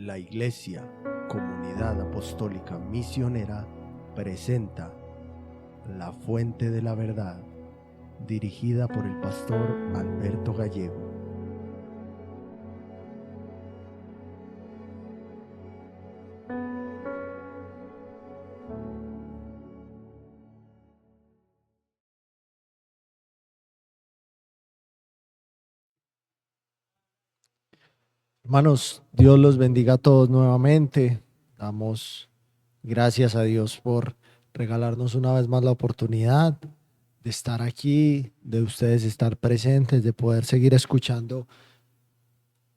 La Iglesia, Comunidad Apostólica Misionera, presenta La Fuente de la Verdad, dirigida por el pastor Alberto Gallego. Hermanos, Dios los bendiga a todos nuevamente. Damos gracias a Dios por regalarnos una vez más la oportunidad de estar aquí, de ustedes estar presentes, de poder seguir escuchando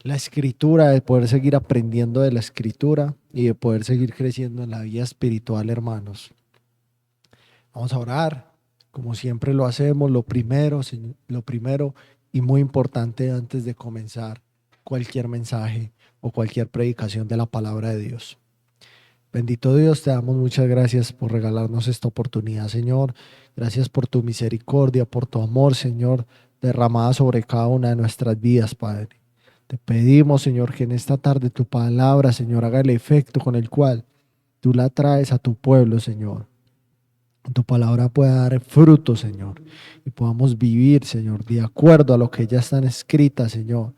la escritura, de poder seguir aprendiendo de la escritura y de poder seguir creciendo en la vida espiritual, hermanos. Vamos a orar, como siempre lo hacemos, lo primero y muy importante antes de comenzar cualquier mensaje o cualquier predicación de la palabra de Dios. Bendito Dios, te damos muchas gracias por regalarnos esta oportunidad, Señor. Gracias por tu misericordia, por tu amor, Señor, derramada sobre cada una de nuestras vidas, Padre. Te pedimos, Señor, que en esta tarde tu palabra, Señor, haga el efecto con el cual tú la traes a tu pueblo, Señor. Tu palabra pueda dar fruto, Señor, y podamos vivir, Señor, de acuerdo a lo que ya están escritas, Señor,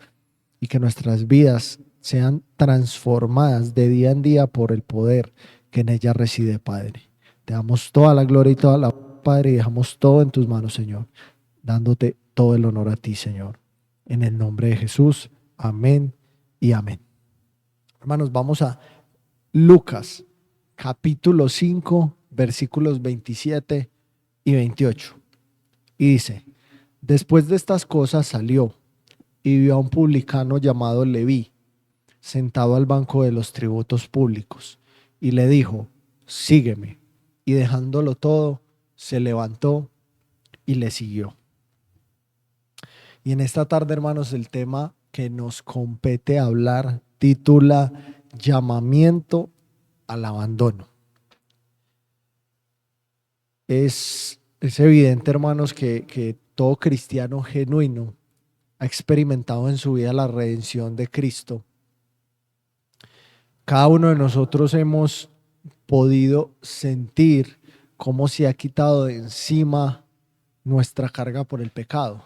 y que nuestras vidas sean transformadas de día en día por el poder que en ella reside, Padre. Te damos toda la gloria y toda la Padre, y dejamos todo en tus manos, Señor, dándote todo el honor a ti, Señor. En el nombre de Jesús, amén y amén. Hermanos, vamos a Lucas, capítulo 5, versículos 27 y 28. Y dice: después de estas cosas salió y vio a un publicano llamado Leví sentado al banco de los tributos públicos, y le dijo: sígueme. Y dejándolo todo, se levantó y le siguió. Y en esta tarde, hermanos, el tema que nos compete hablar titula Llamamiento al abandono. Es evidente, hermanos, que todo cristiano genuino ha experimentado en su vida la redención de Cristo. Cada uno de nosotros hemos podido sentir cómo se ha quitado de encima nuestra carga por el pecado.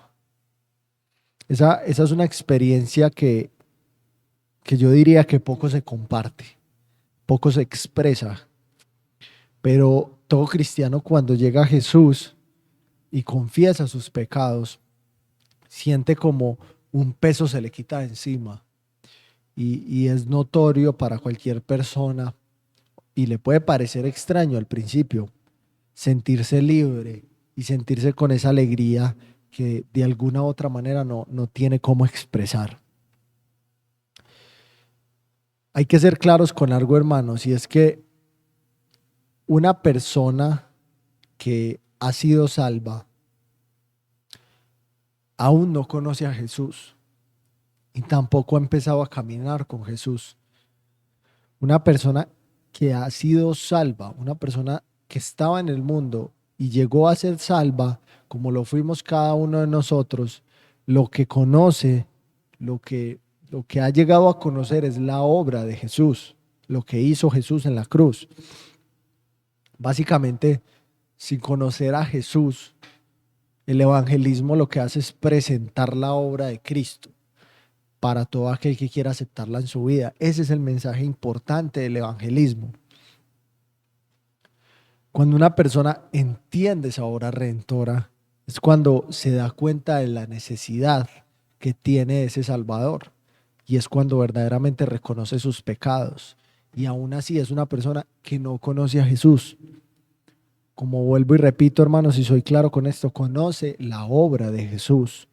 Esa es una experiencia que yo diría que poco se comparte, poco se expresa, pero todo cristiano cuando llega a Jesús y confiesa sus pecados, siente como un peso se le quita de encima y es notorio para cualquier persona, y le puede parecer extraño al principio sentirse libre y sentirse con esa alegría que de alguna u otra manera no tiene cómo expresar. Hay que ser claros con algo, hermanos, y es que una persona que ha sido salva aún no conoce a Jesús y tampoco ha empezado a caminar con Jesús. Una persona que ha sido salva, una persona que estaba en el mundo y llegó a ser salva, como lo fuimos cada uno de nosotros, lo que conoce, lo que ha llegado a conocer es la obra de Jesús, lo que hizo Jesús en la cruz. Básicamente, sin conocer a Jesús, el evangelismo lo que hace es presentar la obra de Cristo para todo aquel que quiera aceptarla en su vida. Ese es el mensaje importante del evangelismo. Cuando una persona entiende esa obra redentora, es cuando se da cuenta de la necesidad que tiene ese Salvador, y es cuando verdaderamente reconoce sus pecados. Y aún así es una persona que no conoce a Jesús. Como vuelvo y repito, hermanos, y soy claro con esto, conoce la obra de Jesús,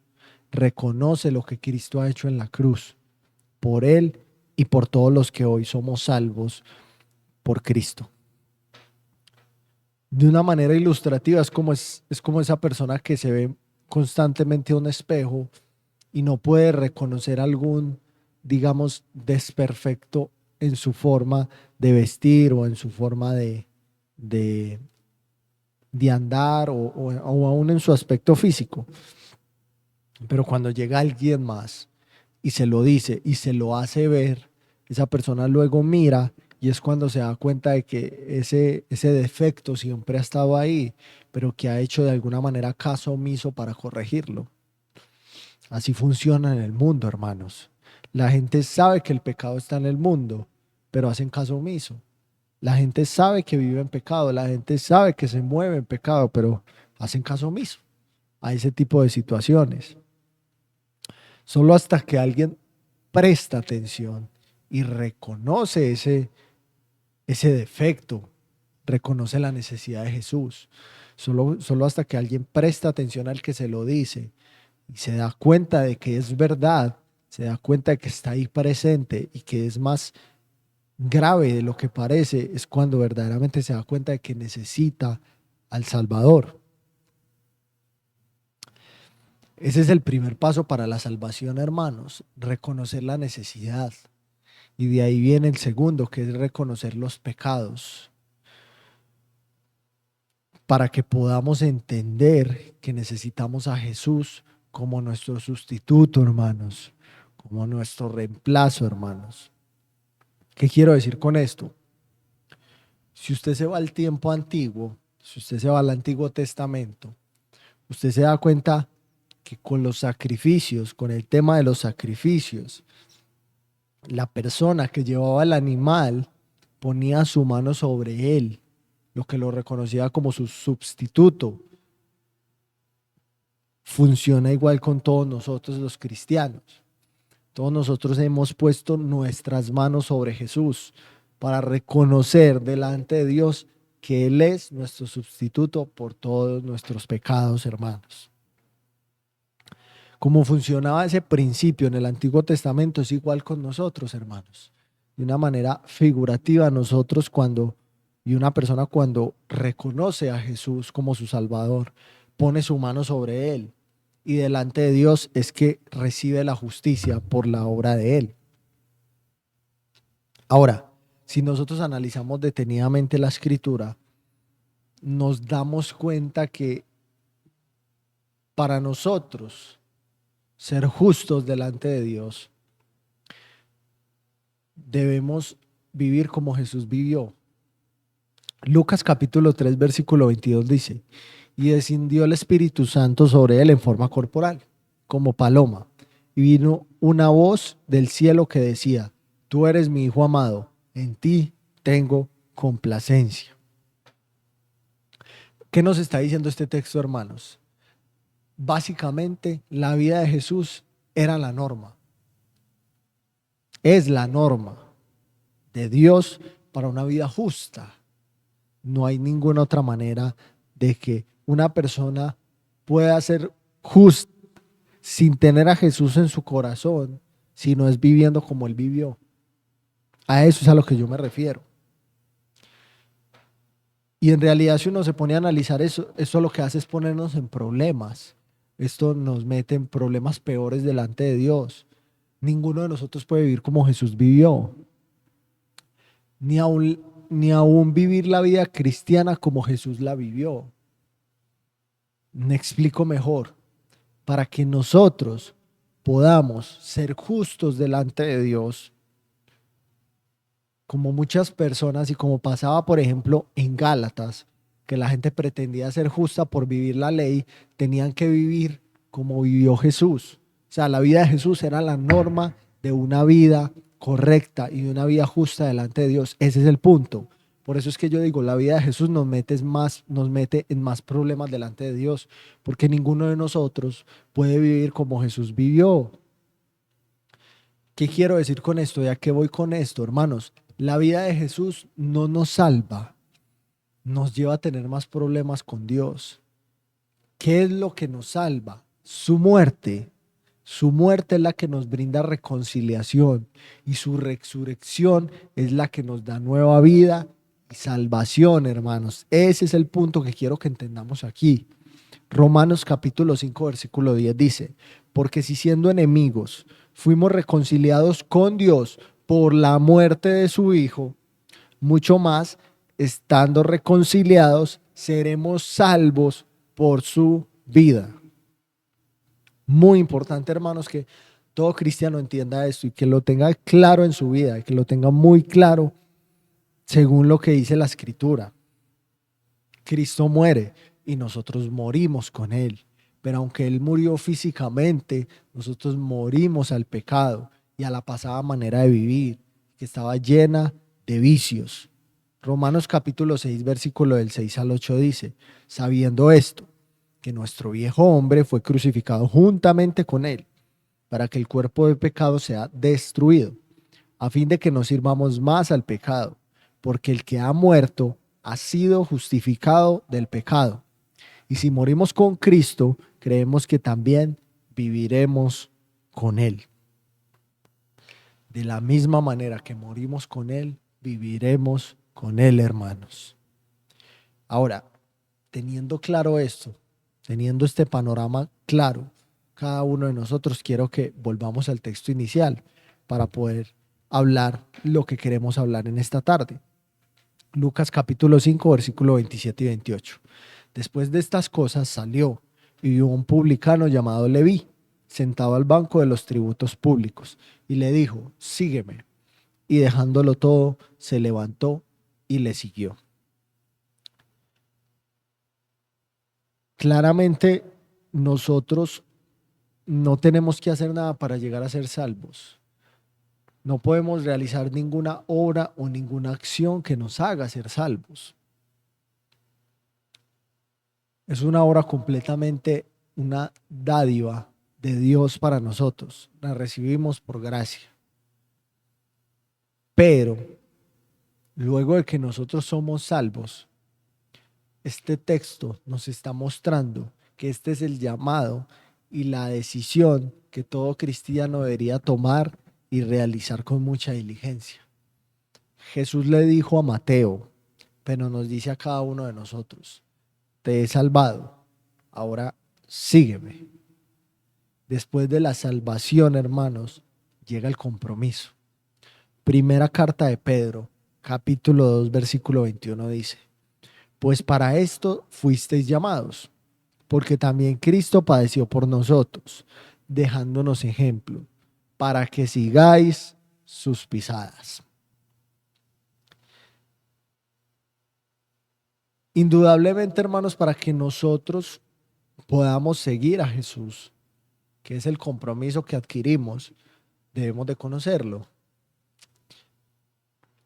reconoce lo que Cristo ha hecho en la cruz, por él y por todos los que hoy somos salvos por Cristo. De una manera ilustrativa es como esa persona que se ve constantemente a un espejo y no puede reconocer algún, digamos, desperfecto en su forma de vestir o en su forma de andar o aún en su aspecto físico. Pero cuando llega alguien más y se lo dice y se lo hace ver, esa persona luego mira y es cuando se da cuenta de que ese defecto siempre ha estado ahí, pero que ha hecho de alguna manera caso omiso para corregirlo. Así funciona en el mundo, hermanos. La gente sabe que el pecado está en el mundo, pero hacen caso omiso. La gente sabe que vive en pecado, la gente sabe que se mueve en pecado, pero hacen caso omiso a ese tipo de situaciones. Solo hasta que alguien presta atención y reconoce ese defecto, reconoce la necesidad de Jesús. Solo hasta que alguien presta atención al que se lo dice y se da cuenta de que es verdad, se da cuenta de que está ahí presente y que es más grave de lo que parece, es cuando verdaderamente se da cuenta de que necesita al Salvador. Ese es el primer paso para la salvación, hermanos, reconocer la necesidad. Y de ahí viene el segundo, que es reconocer los pecados, para que podamos entender que necesitamos a Jesús como nuestro sustituto, hermanos, como nuestro reemplazo, hermanos. ¿Qué quiero decir con esto? Si usted se va al tiempo antiguo, si usted se va al Antiguo Testamento, usted se da cuenta que con los sacrificios, con el tema de los sacrificios, la persona que llevaba el animal ponía su mano sobre él, lo que lo reconocía como su sustituto. Funciona igual con todos nosotros los cristianos. Todos nosotros hemos puesto nuestras manos sobre Jesús para reconocer delante de Dios que Él es nuestro sustituto por todos nuestros pecados, hermanos. Cómo funcionaba ese principio en el Antiguo Testamento es igual con nosotros, hermanos. De una manera figurativa, nosotros y una persona cuando reconoce a Jesús como su Salvador, pone su mano sobre Él y delante de Dios es que recibe la justicia por la obra de Él. Ahora, si nosotros analizamos detenidamente la Escritura, nos damos cuenta que para nosotros ser justos delante de Dios, debemos vivir como Jesús vivió. Lucas capítulo 3, versículo 22 dice, y descendió el Espíritu Santo sobre él en forma corporal, como paloma, y vino una voz del cielo que decía, tú eres mi Hijo amado, en ti tengo complacencia. ¿Qué nos está diciendo este texto, hermanos? Básicamente, la vida de Jesús era la norma. Es la norma de Dios para una vida justa. No hay ninguna otra manera de que una persona pueda ser justa sin tener a Jesús en su corazón, si no es viviendo como Él vivió. A eso es a lo que yo me refiero. Y en realidad, si uno se pone a analizar eso, esto lo que hace es ponernos en problemas. Esto nos mete en problemas peores delante de Dios. Ninguno de nosotros puede vivir como Jesús vivió. Ni aún vivir la vida cristiana como Jesús la vivió. Me explico mejor. Para que nosotros podamos ser justos delante de Dios, como muchas personas y como pasaba, por ejemplo, en Gálatas, que la gente pretendía ser justa por vivir la ley, tenían que vivir como vivió Jesús. O sea, la vida de Jesús era la norma de una vida correcta y de una vida justa delante de Dios. Ese es el punto. Por eso es que yo digo, la vida de Jesús nos mete en más problemas delante de Dios, porque ninguno de nosotros puede vivir como Jesús vivió. ¿Qué quiero decir con esto? ¿Y a qué voy con esto, hermanos? La vida de Jesús no nos salva, nos lleva a tener más problemas con Dios. ¿Qué es lo que nos salva? Su muerte. Su muerte es la que nos brinda reconciliación y su resurrección es la que nos da nueva vida y salvación, hermanos. Ese es el punto que quiero que entendamos aquí. Romanos capítulo 5, versículo 10 dice, porque si siendo enemigos fuimos reconciliados con Dios por la muerte de su Hijo, mucho más, estando reconciliados, seremos salvos por su vida. Muy importante, hermanos, que todo cristiano entienda esto y que lo tenga claro en su vida, que lo tenga muy claro según lo que dice la Escritura. Cristo muere y nosotros morimos con Él. Pero aunque Él murió físicamente, nosotros morimos al pecado y a la pasada manera de vivir, que estaba llena de vicios. Romanos capítulo 6, versículo del 6 al 8 dice: sabiendo esto, que nuestro viejo hombre fue crucificado juntamente con Él, para que el cuerpo de pecado sea destruido, a fin de que no sirvamos más al pecado, porque el que ha muerto ha sido justificado del pecado. Y si morimos con Cristo, creemos que también viviremos con Él. De la misma manera que morimos con Él, viviremos con Él, hermanos. Ahora, teniendo claro esto, teniendo este panorama claro, cada uno de nosotros, quiero que volvamos al texto inicial para poder hablar lo que queremos hablar en esta tarde. Lucas capítulo 5, versículo 27 y 28. Después de estas cosas salió y vio un publicano llamado Leví, sentado al banco de los tributos públicos, y le dijo: sígueme. Y dejándolo todo, se levantó y le siguió. Claramente, nosotros no tenemos que hacer nada para llegar a ser salvos. No podemos realizar ninguna obra o ninguna acción que nos haga ser salvos. Es una obra completamente, una dádiva de Dios para nosotros. La recibimos por gracia. Pero luego de que nosotros somos salvos, este texto nos está mostrando que este es el llamado y la decisión que todo cristiano debería tomar y realizar con mucha diligencia. Jesús le dijo a Mateo, pero nos dice a cada uno de nosotros: te he salvado, ahora sígueme. Después de la salvación, hermanos, llega el compromiso. Primera carta de Pedro, capítulo 2, versículo 21 dice: pues para esto fuisteis llamados, porque también Cristo padeció por nosotros, dejándonos ejemplo, para que sigáis sus pisadas. Indudablemente, hermanos, para que nosotros podamos seguir a Jesús, que es el compromiso que adquirimos, debemos de conocerlo.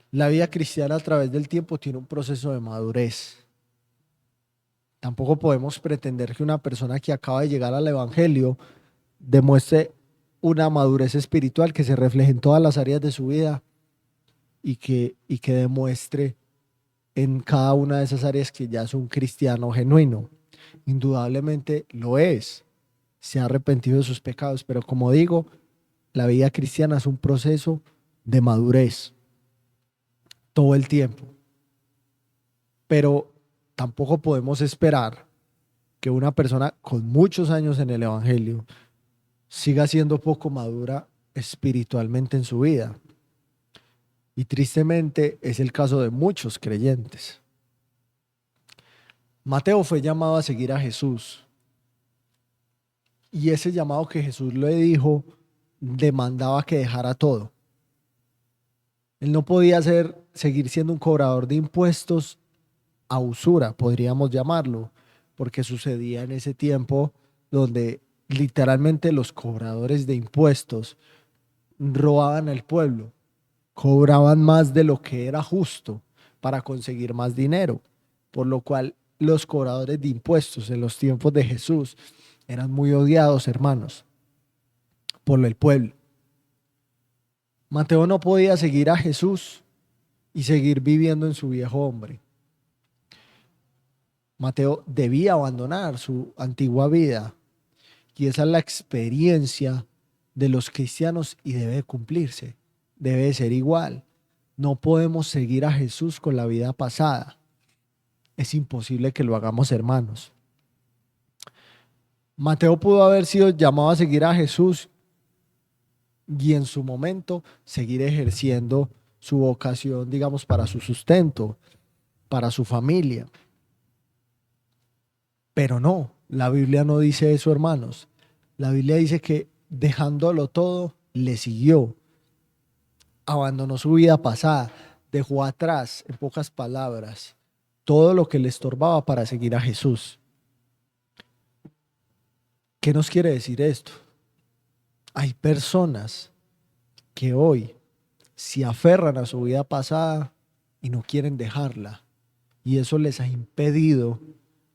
La vida cristiana a través del tiempo tiene un proceso de madurez. Tampoco podemos pretender que una persona que acaba de llegar al Evangelio demuestre una madurez espiritual que se refleje en todas las áreas de su vida y que demuestre en cada una de esas áreas que ya es un cristiano genuino. Indudablemente lo es. Se ha arrepentido de sus pecados, pero como digo, la vida cristiana es un proceso de madurez todo el tiempo. Pero tampoco podemos esperar que una persona con muchos años en el Evangelio siga siendo poco madura espiritualmente en su vida. Y tristemente es el caso de muchos creyentes. Mateo fue llamado a seguir a Jesús. Y ese llamado que Jesús le dijo demandaba que dejara todo. Él no podía seguir siendo un cobrador de impuestos a usura, podríamos llamarlo, porque sucedía en ese tiempo donde literalmente los cobradores de impuestos robaban al pueblo, cobraban más de lo que era justo para conseguir más dinero, por lo cual los cobradores de impuestos en los tiempos de Jesús eran muy odiados, hermanos, por el pueblo. Mateo no podía seguir a Jesús y seguir viviendo en su viejo hombre. Mateo debía abandonar su antigua vida y esa es la experiencia de los cristianos y debe cumplirse, debe ser igual. No podemos seguir a Jesús con la vida pasada. Es imposible que lo hagamos, hermanos. Mateo pudo haber sido llamado a seguir a Jesús y en su momento seguir ejerciendo su vocación, digamos, para su sustento, para su familia. Pero no, la Biblia no dice eso, hermanos. La Biblia dice que dejándolo todo, le siguió. Abandonó su vida pasada, dejó atrás, en pocas palabras, todo lo que le estorbaba para seguir a Jesús. ¿Qué nos quiere decir esto? Hay personas que hoy se aferran a su vida pasada y no quieren dejarla. Y eso les ha impedido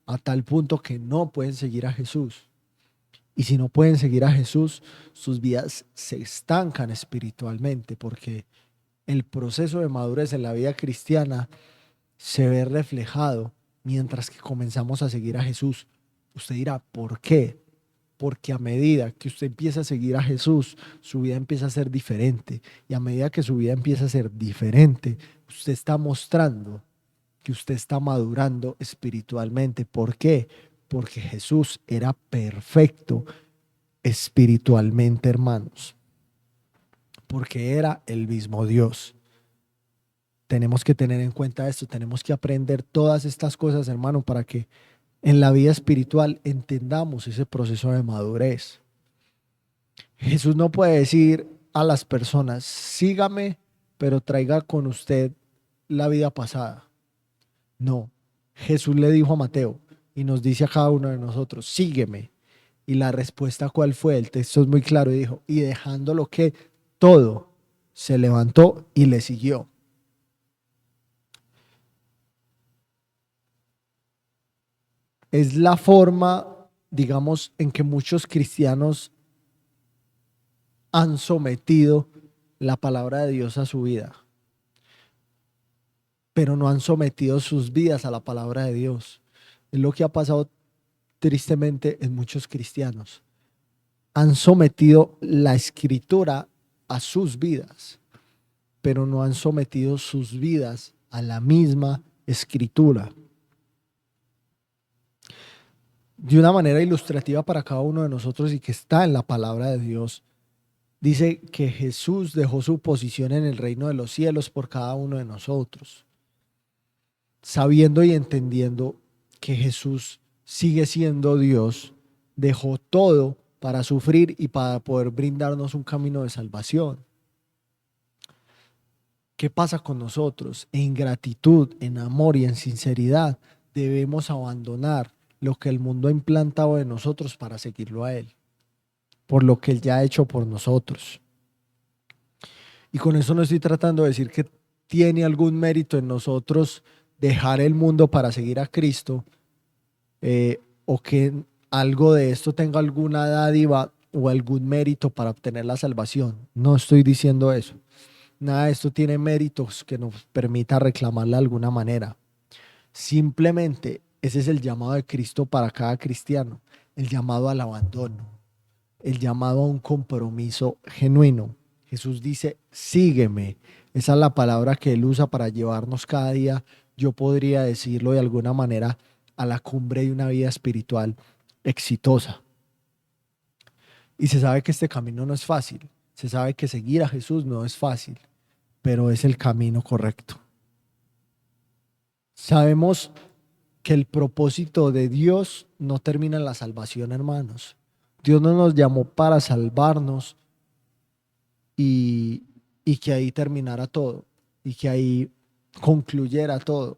a tal punto que no pueden seguir a Jesús. Y si no pueden seguir a Jesús, sus vidas se estancan espiritualmente, porque el proceso de madurez en la vida cristiana se ve reflejado mientras que comenzamos a seguir a Jesús. Usted dirá, ¿por qué? Porque a medida que usted empieza a seguir a Jesús, su vida empieza a ser diferente. Y a medida que su vida empieza a ser diferente, usted está mostrando que usted está madurando espiritualmente. ¿Por qué? Porque Jesús era perfecto espiritualmente, hermanos. Porque era el mismo Dios. Tenemos que tener en cuenta esto, tenemos que aprender todas estas cosas, hermano, para que en la vida espiritual entendamos ese proceso de madurez. Jesús no puede decir a las personas, sígame, pero traiga con usted la vida pasada. No, Jesús le dijo a Mateo y nos dice a cada uno de nosotros, sígueme. Y la respuesta, ¿cuál fue? El texto es muy claro y dijo, y dejándolo que todo, se levantó y le siguió. Es la forma, digamos, en que muchos cristianos han sometido la palabra de Dios a su vida, pero no han sometido sus vidas a la palabra de Dios. Es lo que ha pasado tristemente en muchos cristianos. Han sometido la escritura a sus vidas, pero no han sometido sus vidas a la misma escritura. De una manera ilustrativa para cada uno de nosotros y que está en la palabra de Dios, dice que Jesús dejó su posición en el reino de los cielos por cada uno de nosotros, sabiendo y entendiendo que Jesús sigue siendo Dios, dejó todo para sufrir y para poder brindarnos un camino de salvación. ¿Qué pasa con nosotros? En gratitud, en amor y en sinceridad debemos abandonar lo que el mundo ha implantado en nosotros para seguirlo a Él, por lo que Él ya ha hecho por nosotros. Y con eso no estoy tratando de decir que tiene algún mérito en nosotros dejar el mundo para seguir a Cristo, o que algo de esto tenga alguna dádiva o algún mérito para obtener la salvación. No estoy diciendo eso. Nada de esto tiene méritos que nos permita reclamarla de alguna manera. Simplemente ese es el llamado de Cristo para cada cristiano, el llamado al abandono, el llamado a un compromiso genuino. Jesús dice, sígueme. Esa es la palabra que Él usa para llevarnos cada día, yo podría decirlo de alguna manera, a la cumbre de una vida espiritual exitosa. Y se sabe que este camino no es fácil. Se sabe que seguir a Jesús no es fácil, pero es el camino correcto. Sabemos que el propósito de Dios no termina en la salvación, hermanos. Dios no nos llamó para salvarnos y que ahí terminara todo y que ahí concluyera todo.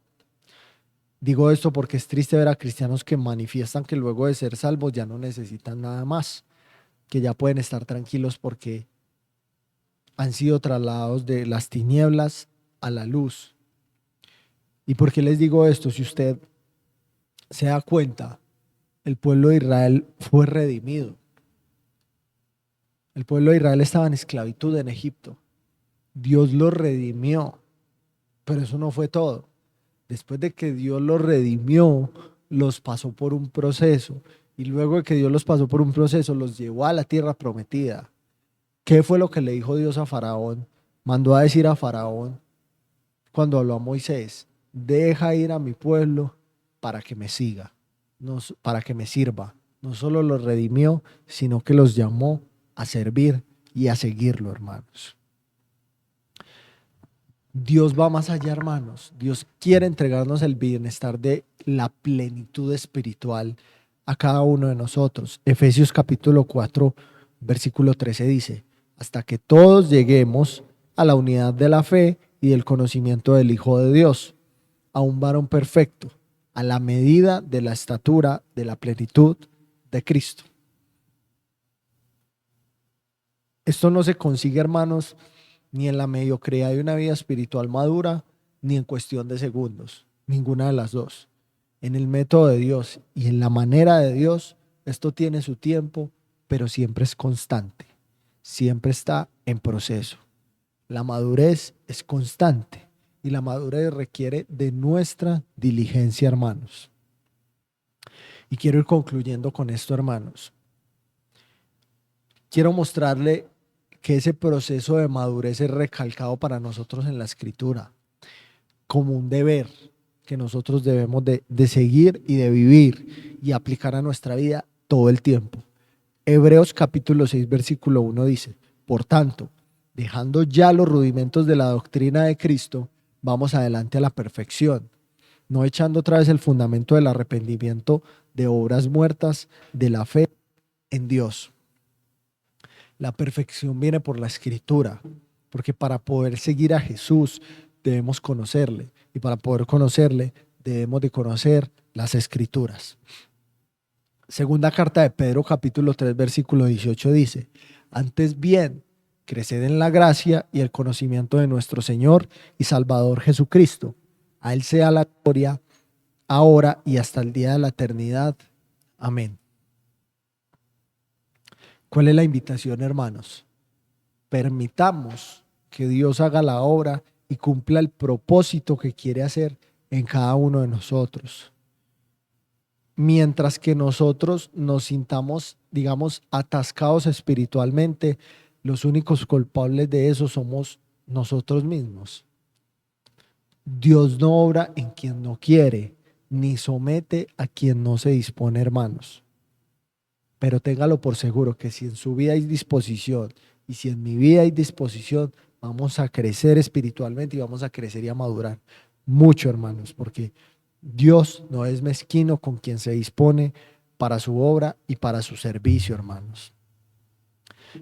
Digo esto porque es triste ver a cristianos que manifiestan que luego de ser salvos ya no necesitan nada más, que ya pueden estar tranquilos porque han sido trasladados de las tinieblas a la luz. ¿Y por qué les digo esto? Si usted se da cuenta, el pueblo de Israel fue redimido. El pueblo de Israel estaba en esclavitud en Egipto. Dios los redimió, pero eso no fue todo. Después de que Dios los redimió, los pasó por un proceso. Y luego de que Dios los pasó por un proceso, los llevó a la tierra prometida. ¿Qué fue lo que le dijo Dios a Faraón? Mandó a decir a Faraón, cuando habló a Moisés, deja ir a mi pueblo para que me siga, no, para que me sirva. No solo los redimió, sino que los llamó a servir y a seguirlo, hermanos. Dios va más allá, hermanos. Dios quiere entregarnos el bienestar de la plenitud espiritual a cada uno de nosotros. Efesios capítulo 4 Versículo 13 dice, hasta que todos lleguemos a la unidad de la fe y del conocimiento del Hijo de Dios, a un varón perfecto, a la medida de la estatura de la plenitud de Cristo. Esto no se consigue, hermanos, ni en la mediocridad de una vida espiritual madura, ni en cuestión de segundos, ninguna de las dos. En el método de Dios y en la manera de Dios, esto tiene su tiempo, pero siempre es constante, siempre está en proceso. La madurez es constante y la madurez requiere de nuestra diligencia, hermanos. Y quiero ir concluyendo con esto, hermanos. Quiero mostrarle que ese proceso de madurez es recalcado para nosotros en la Escritura como un deber que nosotros debemos de seguir y de vivir y aplicar a nuestra vida todo el tiempo. Hebreos capítulo 6, versículo 1 dice, por tanto, dejando ya los rudimentos de la doctrina de Cristo, vamos adelante a la perfección, no echando otra vez el fundamento del arrepentimiento de obras muertas, de la fe en Dios. La perfección viene por la Escritura, porque para poder seguir a Jesús debemos conocerle, y para poder conocerle debemos de conocer las Escrituras. Segunda carta de Pedro, capítulo 3, versículo 18 dice, antes bien, creced en la gracia y el conocimiento de nuestro Señor y Salvador Jesucristo. A Él sea la gloria, ahora y hasta el día de la eternidad. Amén. ¿Cuál es la invitación, hermanos? Permitamos que Dios haga la obra y cumpla el propósito que quiere hacer en cada uno de nosotros. Mientras que nosotros nos sintamos, digamos, atascados espiritualmente, los únicos culpables de eso somos nosotros mismos. Dios no obra en quien no quiere, ni somete a quien no se dispone, hermanos. Pero téngalo por seguro que si en su vida hay disposición y si en mi vida hay disposición, vamos a crecer espiritualmente y vamos a crecer y a madurar mucho, hermanos, porque Dios no es mezquino con quien se dispone para su obra y para su servicio, hermanos.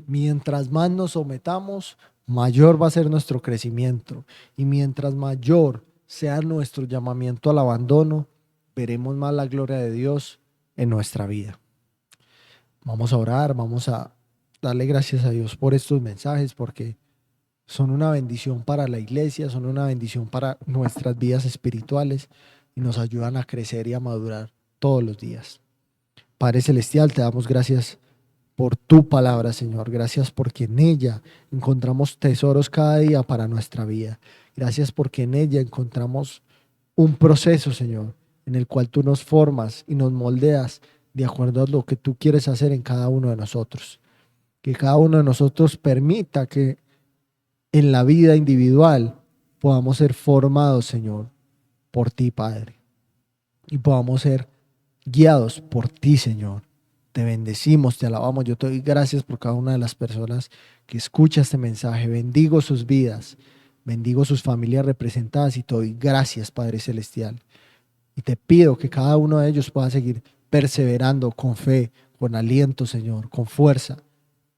Mientras más nos sometamos, mayor va a ser nuestro crecimiento, y mientras mayor sea nuestro llamamiento al abandono, veremos más la gloria de Dios en nuestra vida. Vamos a orar, vamos a darle gracias a Dios por estos mensajes, porque son una bendición para la iglesia, son una bendición para nuestras vidas espirituales y nos ayudan a crecer y a madurar todos los días. Padre Celestial, te damos gracias por tu palabra, Señor. Gracias porque en ella encontramos tesoros cada día para nuestra vida. Gracias porque en ella encontramos un proceso, Señor, en el cual tú nos formas y nos moldeas de acuerdo a lo que tú quieres hacer en cada uno de nosotros. Que cada uno de nosotros permita que en la vida individual podamos ser formados, Señor, por ti, Padre, y podamos ser guiados por ti, Señor. Te bendecimos, te alabamos. Yo te doy gracias por cada una de las personas que escucha este mensaje. Bendigo sus vidas, bendigo sus familias representadas y te doy gracias, Padre Celestial. Y te pido que cada uno de ellos pueda seguir perseverando con fe, con aliento, Señor, con fuerza,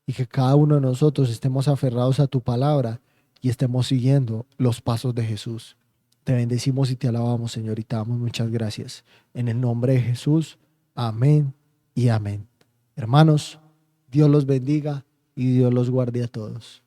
y que cada uno de nosotros estemos aferrados a tu palabra y estemos siguiendo los pasos de Jesús. Te bendecimos y te alabamos, Señor, y te damos muchas gracias. En el nombre de Jesús, amén y amén. Hermanos, Dios los bendiga y Dios los guarde a todos.